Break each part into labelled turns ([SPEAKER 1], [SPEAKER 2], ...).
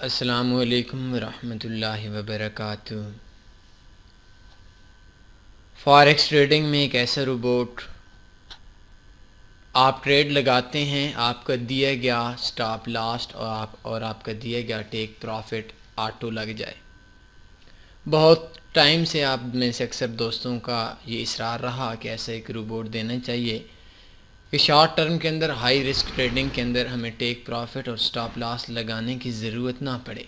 [SPEAKER 1] अस्सलामु अलैकुम रहमतुल्लाहि व बरकातुहू। फॉरेक्स ट्रेडिंग में एक ऐसा रोबोट, आप ट्रेड लगाते हैं, आपका दिया गया स्टॉप लॉस और आपका दिया गया टेक प्रॉफिट ऑटो लग जाए। बहुत टाइम से आप में से अक्सर दोस्तों का ये इसरार रहा कि ऐसा एक रोबोट देना चाहिए कि शॉर्ट टर्म के अंदर, हाई रिस्क ट्रेडिंग के अंदर हमें टेक प्रॉफिट और स्टॉप लॉस लगाने की ज़रूरत ना पड़े।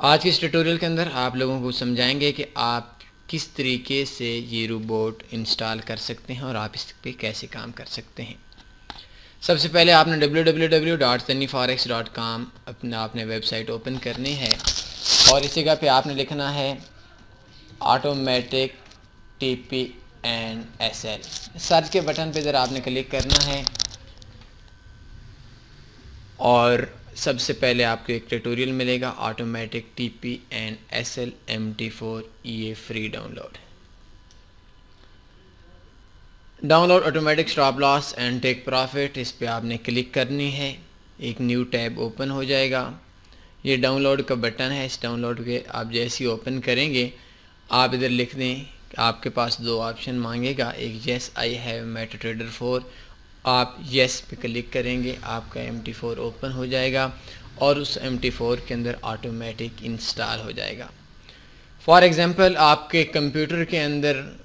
[SPEAKER 1] आज के इस ट्यूटोरियल के अंदर आप लोगों को समझाएंगे कि आप किस तरीके से ये रोबोट इंस्टॉल कर सकते हैं और आप इस पे कैसे काम कर सकते हैं। सबसे पहले आपने www.sunnyforex.com आपने वेबसाइट ओपन करनी है और इस जगह पे आपने लिखना है ऑटोमेटिक TP&SL। सर्च के बटन पे ज़रा आपने क्लिक करना है और सबसे पहले आपको एक ट्यूटोरियल मिलेगा automatic TP&SL MT4 EA free download automatic stop loss and take profit. इस पे आपने क्लिक करनी है, एक न्यू टैब ओपन हो जाएगा। ये डाउनलोड का बटन है, इस डाउनलोड के आप जैसे ही ओपन करेंगे आप इधर लिख दें कि आपके पास दो ऑप्शन मांगेगा, एक येस आई हैव मेटाट्रेडर 4, आप येस पे क्लिक करेंगे, आपका MT4 ओपन हो जाएगा और उस MT4 के अंदर ऑटोमेटिक इंस्टॉल हो जाएगा। फॉर एग्ज़ाम्पल आपके कंप्यूटर के अंदर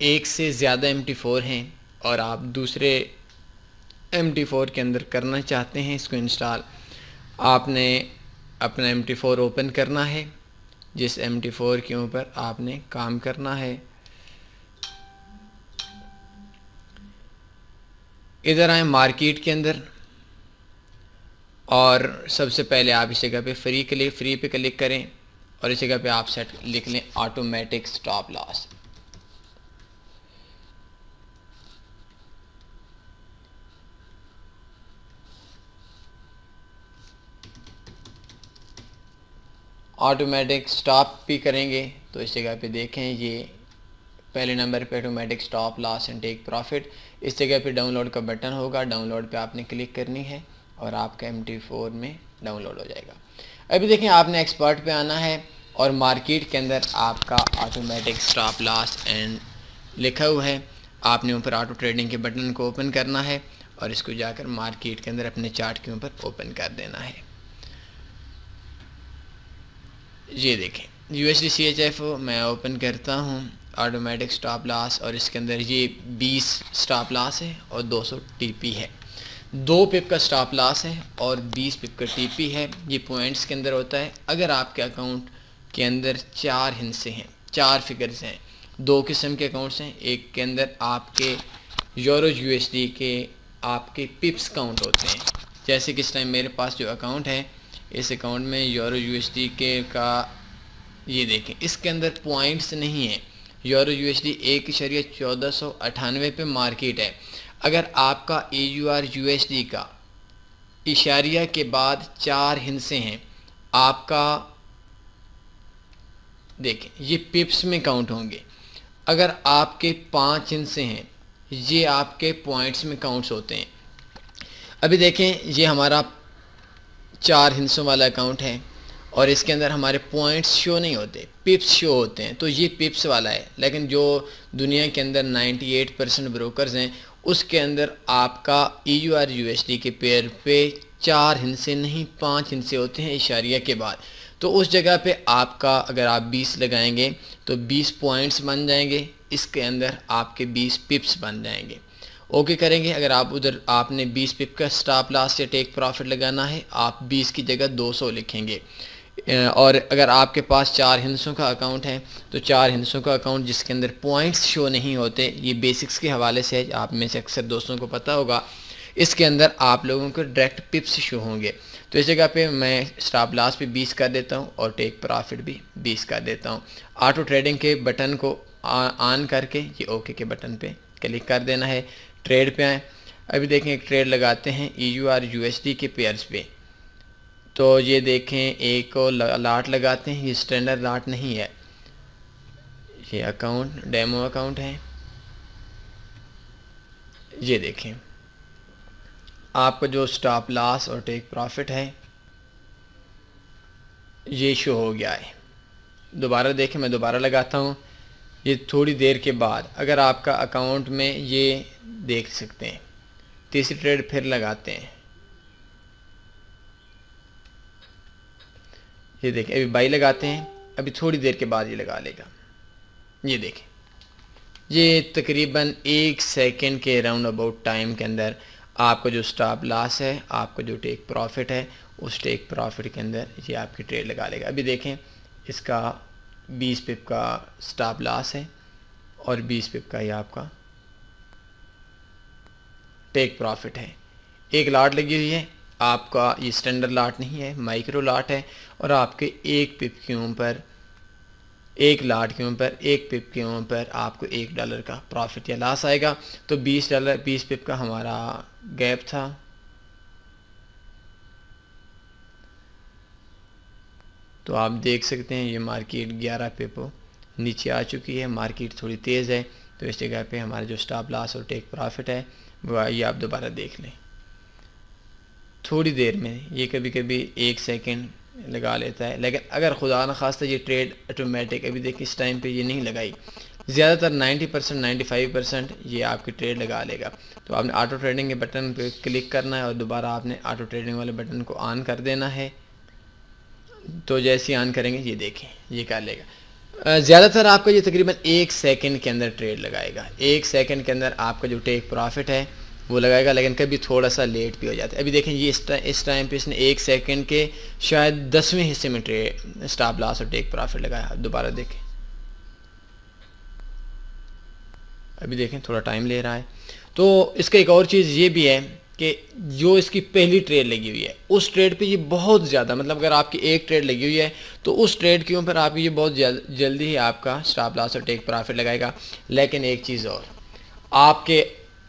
[SPEAKER 1] एक से ज़्यादा MT4 हैं और आप दूसरे MT4 के अंदर करना चाहते हैं इसको इंस्टॉल। आपने अपना MT4 ओपन करना है, जिस MT4 के ऊपर आपने काम करना है। इधर आए मार्केट के अंदर और सबसे पहले आप इस जगह पे फ्री पे क्लिक करें और इस जगह पे आप सेट लिख लें automatic stop loss. Automatic stop भी करेंगे तो इस जगह पे देखें, ये पहले नंबर पे automatic stop loss and take profit. इस जगह पे डाउनलोड का बटन होगा, डाउनलोड पे आपने क्लिक करनी है और आपका MT4 में डाउनलोड हो जाएगा। अभी देखें, आपने एक्सपर्ट पे आना है और मार्केट के अंदर आपका ऑटोमेटिक स्टॉप लॉस एंड लिखा हुआ है। आपने ऊपर ऑटो ट्रेडिंग के बटन को ओपन करना है और इसको जाकर मार्केट के अंदर अपने चार्ट के ऊपर ओपन कर देना है। ये देखें USD CHF मैं ओपन करता हूँ, ऑटोमेटिक स्टॉप लॉस, और इसके अंदर ये 20 स्टॉप लॉस है और 200 TP है। 2 पिप का स्टॉप लॉस है और 20 पिप का TP है। ये पॉइंट्स के अंदर होता है। अगर आपके अकाउंट के अंदर 4 हिस्से हैं, 4 फिगर्स हैं, 2 किस्म के अकाउंट्स हैं। एक के अंदर आपके यूरो USD के आपके पिप्स काउंट होते हैं, जैसे कि इस टाइम मेरे पास जो अकाउंट है, इस अकाउंट में यूरो USD के का ये देखें, इसके अंदर पॉइंट्स नहीं है। यूरो USD 1.1498 पे मार्केट है। अगर आपका AUR USD का इशारिया के बाद 4 हिस्से हैं, आपका देखें ये पिप्स में काउंट होंगे। अगर आपके 5 हिस्से हैं, ये आपके पॉइंट्स में काउंट्स होते हैं। अभी देखें, ये हमारा 4 हिस्सों वाला अकाउंट है और इसके अंदर हमारे पॉइंट्स शो नहीं होते, पिप्स शो होते हैं, तो ये पिप्स वाला है। लेकिन जो दुनिया के अंदर 98% ब्रोकर्स हैं, उसके अंदर आपका AUR USD के पेयर पे 4 हिस्से नहीं 5 हिस्से होते हैं इशारिया के बाद। तो उस जगह पे आपका अगर आप 20 लगाएंगे तो 20 पॉइंट्स बन जाएंगे, इसके अंदर आपके 20 पिप्स बन जाएंगे। ओके करेंगे। अगर आप उधर आपने 20 पिप का स्टॉप लॉस या टेक प्रॉफिट लगाना है, आप 20 की जगह 200 लिखेंगे। और अगर आपके पास 4 हिस्सों का अकाउंट है तो 4 हिस्सों का अकाउंट जिसके अंदर पॉइंट्स शो नहीं होते, ये बेसिक्स के हवाले से है, आप में से अक्सर दोस्तों को पता होगा, इसके अंदर आप लोगों को डायरेक्ट पिप्स शो होंगे। तो इस जगह पे मैं स्टॉप लॉस पे 20 कर देता हूँ और टेक प्रॉफिट भी 20 कर देता हूँ। ऑटो ट्रेडिंग के बटन को ऑन करके ये ओके के बटन पे क्लिक कर देना है। ट्रेड पे आए, अभी देखें एक ट्रेड लगाते हैं AUR USD के पेयर्स पे। तो ये देखें, एक लाट लगाते हैं, ये स्टैंडर्ड लाट नहीं है, ये अकाउंट डेमो अकाउंट है। ये देखें आपका जो स्टॉप लॉस और टेक प्रॉफिट है ये शो हो गया है। दोबारा देखें, मैं दोबारा लगाता हूँ। ये थोड़ी देर के बाद अगर आपका अकाउंट में ये देख सकते हैं, तीसरी ट्रेड फिर लगाते हैं। ये देखें, अभी बाई लगाते हैं, अभी थोड़ी देर के बाद ये लगा लेगा। ये देखें, ये तकरीबन 1 सेकंड के राउंड अबाउट टाइम के अंदर आपका जो स्टॉप लॉस है, आपका जो टेक प्रॉफिट है, उस टेक प्रॉफिट के अंदर ये आपकी ट्रेड लगा लेगा। अभी देखें, इसका 20 पिप का स्टॉप लॉस है और 20 पिप का ये आपका टेक प्रॉफिट है। एक लाट लगी हुई है, आपका ये स्टैंडर्ड लाट नहीं है, माइक्रो लाट है, और आपके एक पिप के ऊपर, एक लाट के ऊपर, एक पिप के ऊपर आपको $1 का प्रॉफिट या लॉस आएगा। तो $20, 20 पिप का हमारा गैप था। तो आप देख सकते हैं ये मार्केट 11 पिप नीचे आ चुकी है, मार्केट थोड़ी तेज़ है। तो इस जगह पे हमारा जो स्टॉप लॉस और टेक प्रॉफिट है वो आइए आप दोबारा देख लें। थोड़ी देर में ये कभी कभी 1 सेकंड लगा लेता है, लेकिन अगर खुदा न खास्ता ये ट्रेड ऑटोमेटिक, अभी देखिए इस टाइम पे ये नहीं लगाई, ज़्यादातर 90%, 95% ये आपकी ट्रेड लगा लेगा। तो आपने ऑटो ट्रेडिंग के बटन पे क्लिक करना है और दोबारा आपने ऑटो ट्रेडिंग वाले बटन को ऑन कर देना है। तो जैसे ही ऑन करेंगे ये देखें ये कर लेगा। ज़्यादातर आपका ये तकरीबन 1 सेकंड के अंदर ट्रेड लगाएगा। 1 सेकंड के अंदर आपका जो टेक प्रॉफिट है वो लगाएगा, लेकिन कभी थोड़ा सा लेट भी हो जाता है। अभी देखें ये इस टाइम पे इसने 1 सेकंड के शायद 10वें हिस्से में ट्रेड स्टॉप लॉस और टेक प्रॉफिट लगाया। दोबारा देखें, अभी देखें थोड़ा टाइम ले रहा है। तो इसका एक और चीज़ ये भी है कि जो इसकी पहली ट्रेड लगी हुई है उस ट्रेड पे ये बहुत ज़्यादा, मतलब अगर आपकी एक ट्रेड लगी हुई है तो उस ट्रेड के ऊपर आप ये बहुत जल्दी ही आपका स्टॉप लॉस और टेक प्रॉफिट लगाएगा। लेकिन एक चीज़ और, आपके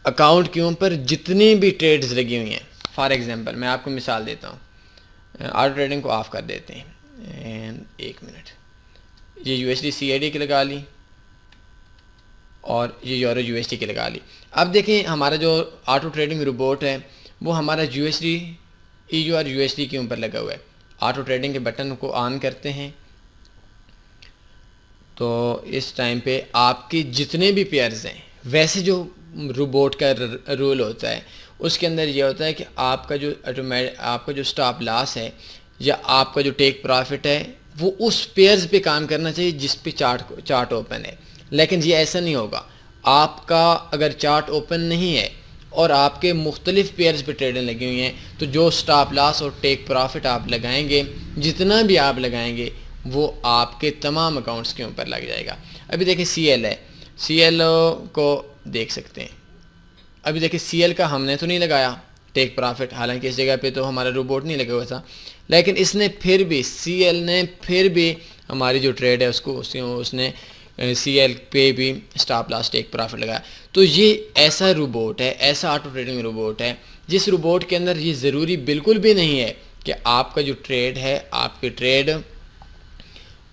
[SPEAKER 1] अकाउंट के ऊपर जितनी भी ट्रेड्स लगी हुई हैं, फॉर एग्जांपल मैं आपको मिसाल देता हूँ, ऑटो ट्रेडिंग को ऑफ कर देते हैं, 1 मिनट, ये USD CAD की लगा ली और ये यूरो USD की लगा ली। अब देखें हमारा जो ऑटो ट्रेडिंग रोबोट है वो हमारा USD EUR USD के ऊपर लगा हुआ है। ऑटो ट्रेडिंग के बटन को ऑन करते हैं तो इस टाइम पे आपके जितने भी पेयर्स हैं, वैसे जो रोबोट का रूल होता है उसके अंदर ये होता है कि आपका जो स्टॉप लॉस है या आपका जो टेक प्रॉफिट है वो उस पेयर्स पे काम करना चाहिए जिस पे चार्ट ओपन है। लेकिन ये ऐसा नहीं होगा, आपका अगर चार्ट ओपन नहीं है और आपके मुख्तलिफ पेयर्स पे ट्रेडें लगी हुई हैं तो जो स्टॉप लॉस और टेक प्रॉफिट आप लगाएंगे, जितना भी आप लगाएंगे, वो आपके तमाम अकाउंट्स के ऊपर लग जाएगा। अभी देखिए CL है, CL को देख सकते हैं। अभी देखिए CL का हमने तो नहीं लगाया टेक प्रॉफिट, हालांकि इस जगह पे तो हमारा रोबोट नहीं लगा हुआ था, लेकिन इसने फिर भी, CL ने फिर भी हमारी जो ट्रेड है उसने CL पे भी स्टॉप लॉस टेक प्रॉफिट लगाया। तो ये ऐसा रोबोट है, ऐसा ऑटो ट्रेडिंग रोबोट है जिस रोबोट के अंदर ये ज़रूरी बिल्कुल भी नहीं है कि आपका जो ट्रेड है, आपकी ट्रेड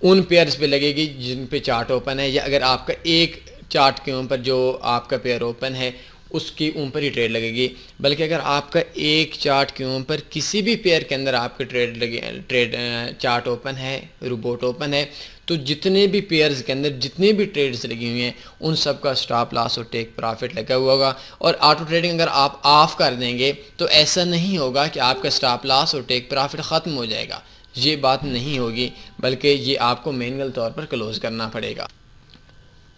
[SPEAKER 1] उन पेयर्स पे लगेगी जिन पे चार्ट ओपन है, या अगर आपका एक चार्ट के ऊपर जो आपका पेयर ओपन है उसके ऊपर ही ट्रेड लगेगी, बल्कि अगर आपका एक चार्ट के ऊपर किसी भी पेयर के अंदर आपके ट्रेड चार्ट ओपन है, रोबोट ओपन है, तो जितने भी पेयर्स के अंदर जितनी भी ट्रेड्स लगी हुई हैं उन सब का स्टॉप लॉस और टेक प्रॉफिट लगा हुआ होगा। और ऑटो ट्रेडिंग अगर आप ऑफ कर देंगे तो ऐसा नहीं होगा कि आपका स्टॉप लॉस और टेक प्रॉफिट ख़त्म हो जाएगा, ये बात नहीं होगी, बल्कि ये आपको मैनुअल तौर पर क्लोज़ करना पड़ेगा।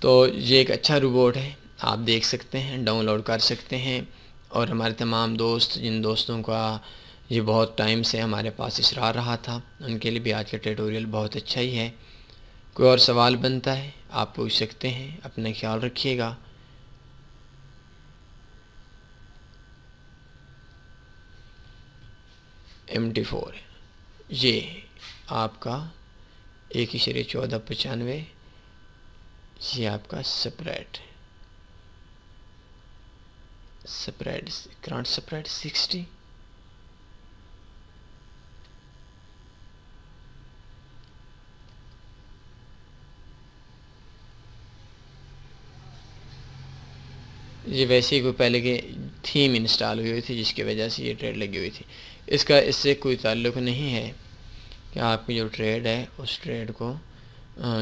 [SPEAKER 1] तो ये एक अच्छा रोबोट है, आप देख सकते हैं, डाउनलोड कर सकते हैं। और हमारे तमाम दोस्त, जिन दोस्तों का ये बहुत टाइम से हमारे पास इसरार रहा था, उनके लिए भी आज का ट्यूटोरियल बहुत अच्छा ही है। कोई और सवाल बनता है आप पूछ सकते हैं। अपना ख्याल रखिएगा। MT4 ये आपका 1.1495, ये आपका स्प्रेड करंट स्प्रेड 60, ये वैसे ही कोई पहले की थीम इंस्टॉल हुई थी जिसकी वजह से ये ट्रेड लगी हुई थी, इसका इससे कोई ताल्लुक़ नहीं है। कि आपकी जो ट्रेड है उस ट्रेड को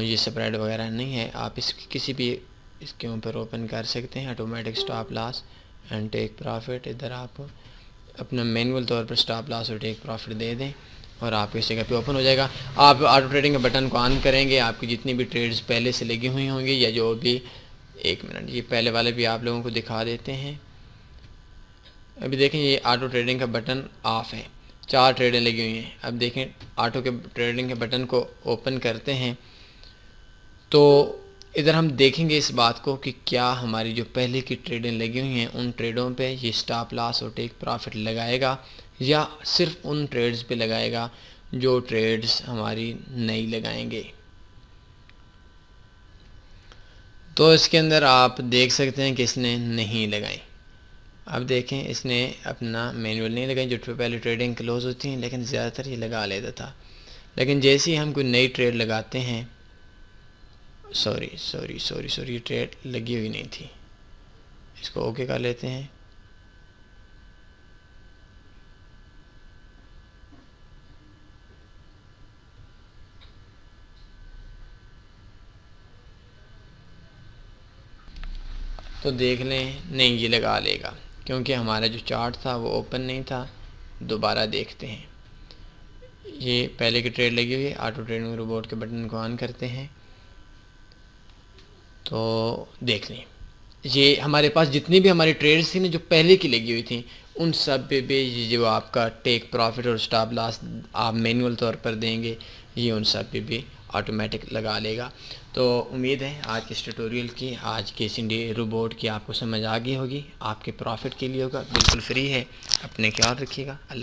[SPEAKER 1] ये स्प्रेड वगैरह नहीं है, आप इसकी किसी भी इसके ऊपर ओपन कर सकते हैं automatic stop loss and take profit. इधर आप अपना मैनुअल तौर पर स्टॉप लॉस और टेक प्रॉफिट दे दें और आपको इस जगह पे ओपन हो जाएगा। आप ऑटो ट्रेडिंग के बटन को ऑन करेंगे, आपकी जितनी भी ट्रेड्स पहले से लगी हुई होंगी या जो भी, एक मिनट ये पहले वाले भी आप लोगों को दिखा देते हैं। अभी देखें ये ऑटो ट्रेडिंग का बटन ऑफ है, 4 ट्रेडें लगी हुई हैं। अब देखें ऑटो के ट्रेडिंग के बटन को ओपन करते हैं तो इधर हम देखेंगे इस बात को कि क्या हमारी जो पहले की ट्रेडें लगी हुई हैं उन ट्रेडों पे ये स्टॉप लॉस और टेक प्रॉफिट लगाएगा या सिर्फ उन ट्रेड्स पे लगाएगा जो ट्रेड्स हमारी नई लगाएंगे। तो इसके अंदर आप देख सकते हैं कि इसने नहीं लगाई। अब देखें इसने अपना मैनुअल नहीं लगाई, जो पहले ट्रेडिंग क्लोज होती हैं लेकिन ज़्यादातर ये लगा लेता था। लेकिन जैसे ही हम कोई नई ट्रेड लगाते हैं, सॉरी ये ट्रेड लगी हुई नहीं थी, इसको ओके कर लेते हैं। तो देख लें, नहीं ये लगा लेगा क्योंकि हमारा जो चार्ट था वो ओपन नहीं था। दोबारा देखते हैं, ये पहले की ट्रेड लगी हुई है, ऑटो ट्रेडिंग रोबोट के बटन को ऑन करते हैं तो देख लें ये हमारे पास जितनी भी हमारी ट्रेड्स थी ना जो पहले की लगी हुई थी उन सब पे भी ये जो आपका टेक प्रॉफिट और स्टॉप लॉस आप मैनुअल तौर पर देंगे ये उन सब पे भी ऑटोमेटिक लगा लेगा। तो उम्मीद है आज के इस ट्यूटोरियल की, आज के इस इंडिया रोबोट की आपको समझ आ गई होगी, आपके प्रॉफिट के लिए होगा, बिल्कुल फ्री है। अपने ख्याल रखिएगा। अल्लाह।